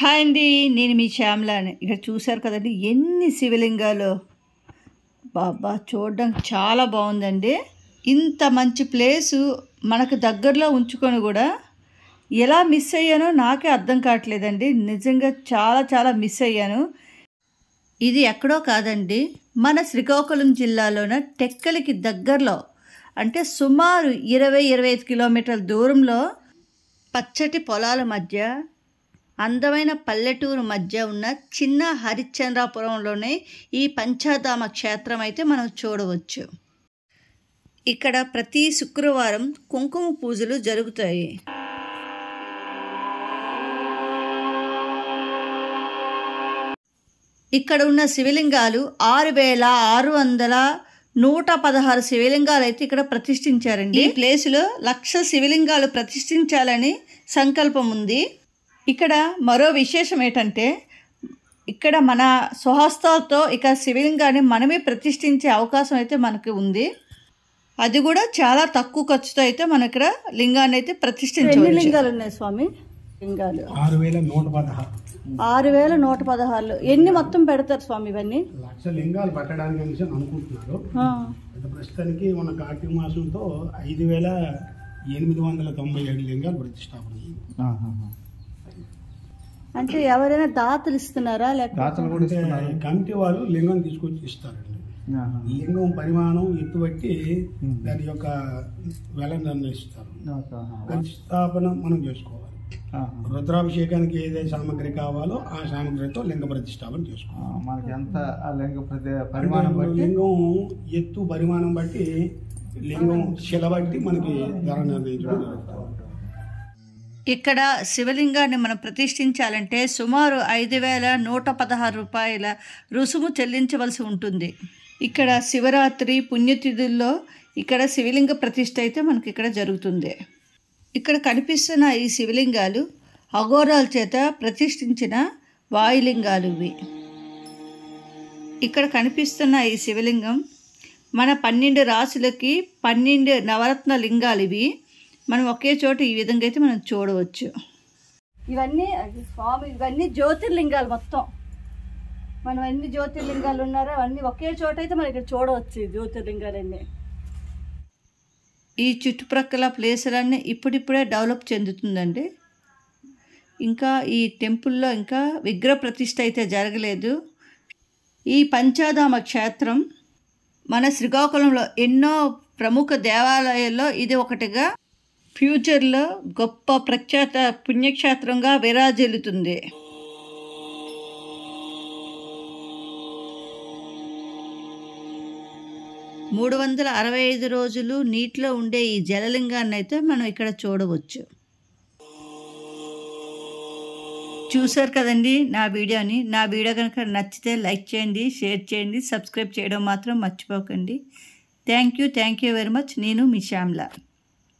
Hi అండి, నేను మీ శ్యామ్లాని. ఇక్కడ చూశారు కదండి ఎన్ని శివలింగాలు. బాబా చూడడానికి చాలా బాగుందండి. ఇంత మంచి ప్లేసు మనకు దగ్గరలో ఉంచుకొని కూడా ఎలా మిస్ అయ్యానో నాకే అర్థం కావట్లేదండి. నిజంగా చాలా చాలా మిస్ అయ్యాను. ఇది ఎక్కడో కాదండి, మన శ్రీకాకుళం జిల్లాలోన టెక్కలికి దగ్గరలో, అంటే సుమారు 20-25 కిలోమీటర్ల దూరంలో పచ్చటి పొలాల మధ్య అందమైన పల్లెటూరు మధ్య ఉన్న చిన్న హరిశ్చంద్రాపురంలోనే ఈ పంచాధామ క్షేత్రం అయితే మనం చూడవచ్చు. ఇక్కడ ప్రతి శుక్రవారం కుంకుమ పూజలు జరుగుతాయి. ఇక్కడ ఉన్న శివలింగాలు 6616 శివలింగాలు అయితే ఇక్కడ ప్రతిష్ఠించారండి. ఈ ప్లేసులో 1,00,000 శివలింగాలు ప్రతిష్ఠించాలని సంకల్పం ఉంది. ఇక్కడ మరో విశేషం ఏంటంటే, ఇక్కడ మన స్వహస్తాలతో ఇక శివలింగాన్ని మనమే ప్రతిష్ఠించే అవకాశం అయితే మనకు ఉంది. అది కూడా చాలా తక్కువ ఖర్చుతో అయితే మన ఇక్కడ లింగాన్ని అయితే ప్రతిష్ఠించవచ్చు. ఎన్ని లింగాలు ఉన్నాయి స్వామి? లింగాలు 6116. ఎన్ని మొత్తం పెడతారు స్వామి? ఇవన్నీ 1,00,000 లింగాలు పట్టడానికి అనుకుంటున్నారు. ప్రస్తుతానికి మన కార్తీక మాసంతో 5,897 లింగాలు ప్రతిష్టాపన. అంటే ఎవరైనా దాతలు ఇస్తున్నారా, లేకపోతే కమిటీ వాళ్ళు లింగం తీసుకొచ్చి ఇస్తారండి. లింగం పరిమాణం ఎత్తు బట్టి దాని యొక్క వెల నిర్ణయిస్తారు. ప్రతిష్టాపన మనం చేసుకోవాలి. రుద్రాభిషేకానికి ఏదైతే సామగ్రి కావాలో ఆ సామగ్రితో లింగ ప్రతిష్టాపన చేసుకోవాలి. మనకి ఎంత పరిమాణం లింగం ఎత్తు పరిమాణం బట్టి లింగం శిల బట్టి మనకి ధర నిర్ణయించడం జరుగుతుంది. ఇక్కడ శివలింగాన్ని మనం ప్రతిష్ఠించాలంటే సుమారు 5,116 రూపాయల రుసుము చెల్లించవలసి ఉంటుంది. ఇక్కడ శివరాత్రి పుణ్యతిథుల్లో ఇక్కడ శివలింగ ప్రతిష్ఠ అయితే మనకి ఇక్కడ జరుగుతుంది. ఇక్కడ కనిపిస్తున్న ఈ శివలింగాలు అఘోరాల చేత ప్రతిష్ఠించిన వాయులింగాలు ఇవి. ఇక్కడ కనిపిస్తున్న ఈ శివలింగం మన 12 రాశులకి 12 నవరత్న లింగాలు ఇవి. మనం ఒకే చోట ఈ విధంగా అయితే మనం చూడవచ్చు. ఇవన్నీ స్వామి, ఇవన్నీ జ్యోతిర్లింగాలు మొత్తం. మనం ఎన్ని జ్యోతిర్లింగాలు ఉన్నారో అవన్నీ ఒకే చోట అయితే మనం ఇక్కడ చూడవచ్చు. జ్యోతిర్లింగాలన్నీ ఈ చుట్టుప్రక్కల ప్లేసులన్నీ ఇప్పుడిప్పుడే డెవలప్ చెందుతుందండి. ఇంకా ఈ టెంపుల్లో ఇంకా విగ్రహ ప్రతిష్ఠ అయితే జరగలేదు. ఈ పంచాధామ క్షేత్రం మన శ్రీకాకుళంలో ఎన్నో ప్రముఖ దేవాలయాల్లో ఇది ఒకటిగా ఫ్యూచర్లో గొప్ప ప్రఖ్యాత పుణ్యక్షేత్రంగా విరాజిల్లుతుంది. మూడు 365 రోజులు నీటిలో ఉండే ఈ జలలింగాన్ని అయితే మనం ఇక్కడ చూడవచ్చు. చూసారు కదండి నా వీడియోని. నా వీడియో కనుక నచ్చితే లైక్ చేయండి, షేర్ చేయండి, సబ్స్క్రైబ్ చేయడం మాత్రం మర్చిపోకండి. Thank you very much. నేను మీ శ్యామ్లా.